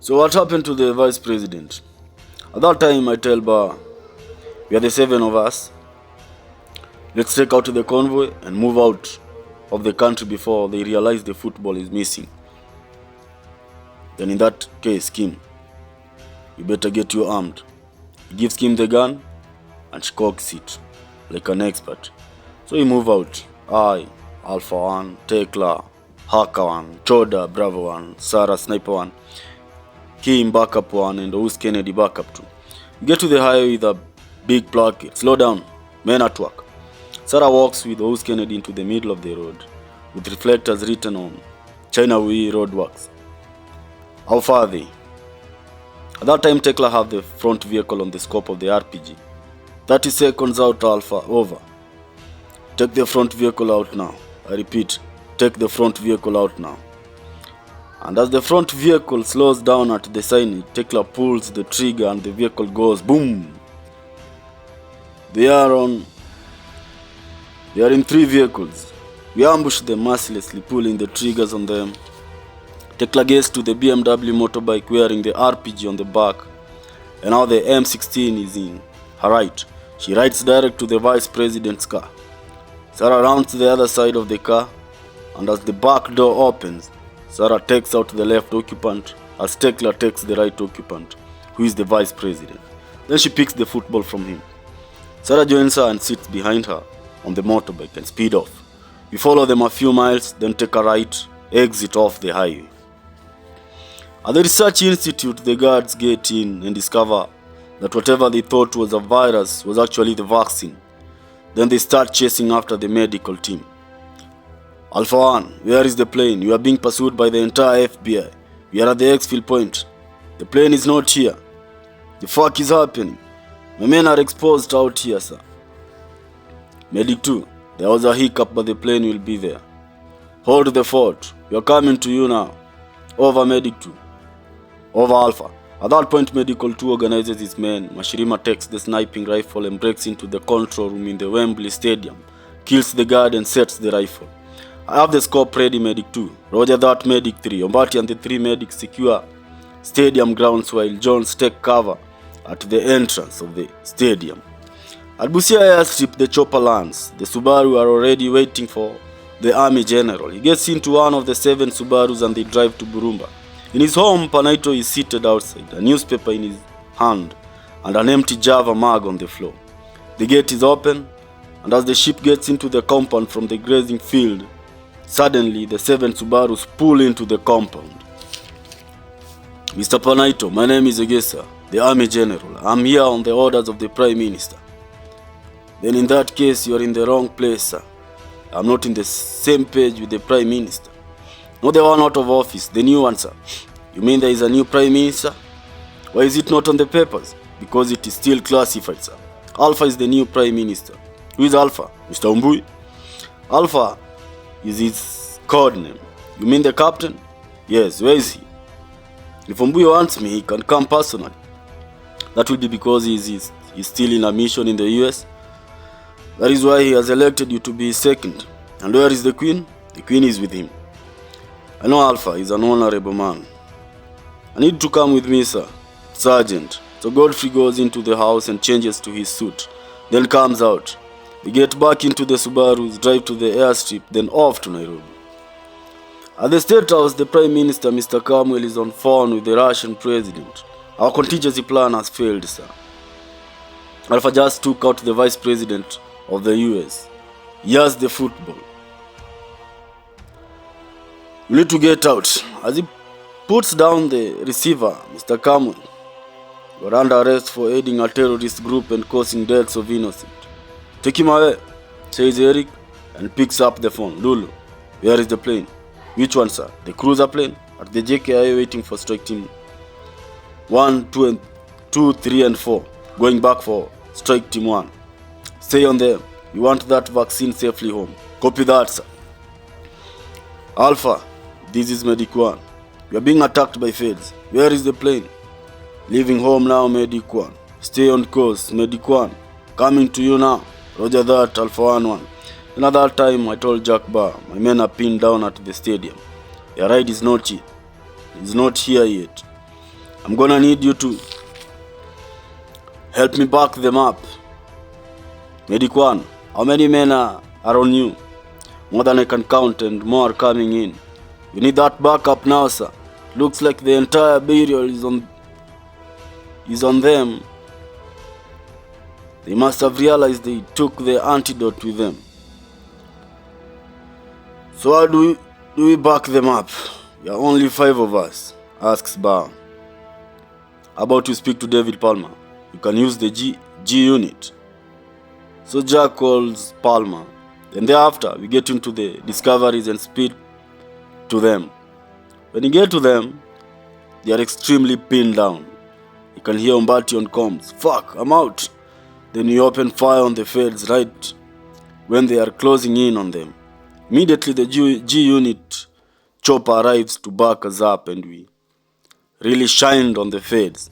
So what happened to the vice president? At that time, I tell Bar, we are the 7 of us. Let's take out the convoy and move out of the country before they realize the football is missing. Then in that case, Kim, you better get you armed. He gives Kim the gun and she cocks it like an expert. So he move out. I, Alpha 1, Tekla, Haka 1, Choda, Bravo 1, Sarah, Sniper 1, Kim, Backup 1, and Ous Kennedy, Backup 2. You get to the highway with a big placard. Slow down, men at work. Sarah walks with Ous Kennedy into the middle of the road with reflectors written on China Wei Roadworks. How far are they? At that time, Tekla have the front vehicle on the scope of the RPG. 30 seconds out, Alpha, over. Take the front vehicle out now. I repeat, take the front vehicle out now. And as the front vehicle slows down at the sign, Tekla pulls the trigger and the vehicle goes boom. They are in 3 vehicles. We ambush them mercilessly, pulling the triggers on them. Tekla gets to the BMW motorbike wearing the RPG on the back, and now the M16 is in her right. She rides direct to the vice president's car. Sarah rounds to the other side of the car, and as the back door opens, Sarah takes out the left occupant as Tekla takes the right occupant, who is the vice president. Then she picks the football from him. Sarah joins her and sits behind her on the motorbike and speed off. We follow them a few miles, then take a right, exit off the highway. At the research institute, the guards get in and discover that whatever they thought was a virus was actually the vaccine. Then they start chasing after the medical team. Alpha 1, where is the plane? You are being pursued by the entire FBI. We are at the exfil point. The plane is not here. The fuck is happening? My men are exposed out here, sir. Medic 2, there was a hiccup, but the plane will be there. Hold the fort. We are coming to you now. Over, Medic 2. Over, Alpha. At that point, Medical 2 organizes his men. Mashirima takes the sniping rifle and breaks into the control room in the Wembley Stadium, kills the guard and sets the rifle. I have the scope ready, Medic 2. Roger that, Medic 3. Ombati and the 3 medics secure stadium grounds while Jones take cover at the entrance of the stadium. At Busia airstrip, the chopper lands. The Subaru are already waiting for the army general. He gets into one of the 7 Subarus and they drive to Burumba. In his home, Panaito is seated outside, a newspaper in his hand and an empty Java mug on the floor. The gate is open, and as the ship gets into the compound from the grazing field, suddenly the 7 Subarus pull into the compound. Mr. Panaito, my name is Egesa, the army general. I'm here on the orders of the prime minister. Then in that case, you are in the wrong place, sir. I'm not in the same page with the prime minister. Not the one out of office, the new one, sir. You mean there is a new prime minister? Why is it not on the papers? Because it is still classified, sir. Alpha is the new prime minister. Who is Alpha? Mr. Umbui? Alpha is his code name. You mean the captain? Yes, where is he? If Umbui wants me, he can come personally. That will be because he's still in a mission in the US. That is why he has elected you to be his second. And where is the queen? The queen is with him. I know Alpha is an honorable man. I need to come with me, sir. Sergeant. So Godfrey goes into the house and changes to his suit. Then comes out. We get back into the Subarus, drive to the airstrip, then off to Nairobi. At the State House, the Prime Minister, Mr. Kamwel, is on phone with the Russian President. Our contingency plan has failed, sir. Alpha just took out the Vice President of the US. He has the football. You need to get out. As he puts down the receiver, Mr. Kamwel, you are under arrest for aiding a terrorist group and causing deaths of innocent. Take him away, says Eric, and picks up the phone. Lulu, where is the plane? Which one, sir? The cruiser plane? At the JKI waiting for strike team 1, 2, 3, and 4. Going back for strike team 1. Stay on them. You want that vaccine safely home. Copy that, sir. Alpha, this is Medic 1. We are being attacked by feds. Where is the plane? Leaving home now, Medic 1. Stay on course, Medic 1. Coming to you now. Roger that, Alpha 1-1. Another time, I told Jack Bar, my men are pinned down at the stadium. Your ride is not here yet. I'm gonna need you to help me back them up. Medic 1, how many men are on you? More than I can count and more are coming in. You need that backup now, sir. Looks like the entire burial is on them. They must have realized they took the antidote with them. So how do we back them up? There are only 5 of us, asks Bar. How about you speak to David Palmer? You can use the G unit. So Jack calls Palmer. Then thereafter, we get into the discoveries and speed to them. When you get to them, they are extremely pinned down. You can hear Umbati on comms. Fuck, I'm out. Then we open fire on the feds right when they are closing in on them. Immediately the G unit chopper arrives to back us up and we really shined on the feds.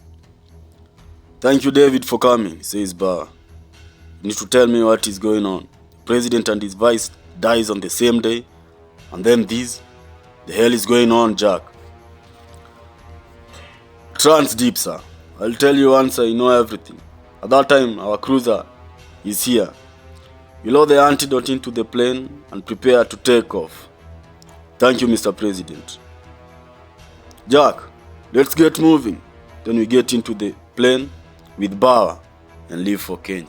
Thank you, David, for coming, says Barr. You need to tell me what is going on. The president and his vice dies on the same day, and then this? The hell is going on, Jack? Trans deep, sir. I'll tell you once I know everything. At that time, our cruiser is here. We load the antidote into the plane and prepare to take off. Thank you, Mr. President. Jack, let's get moving. Then we get into the plane with Bauer and leave for Kenya.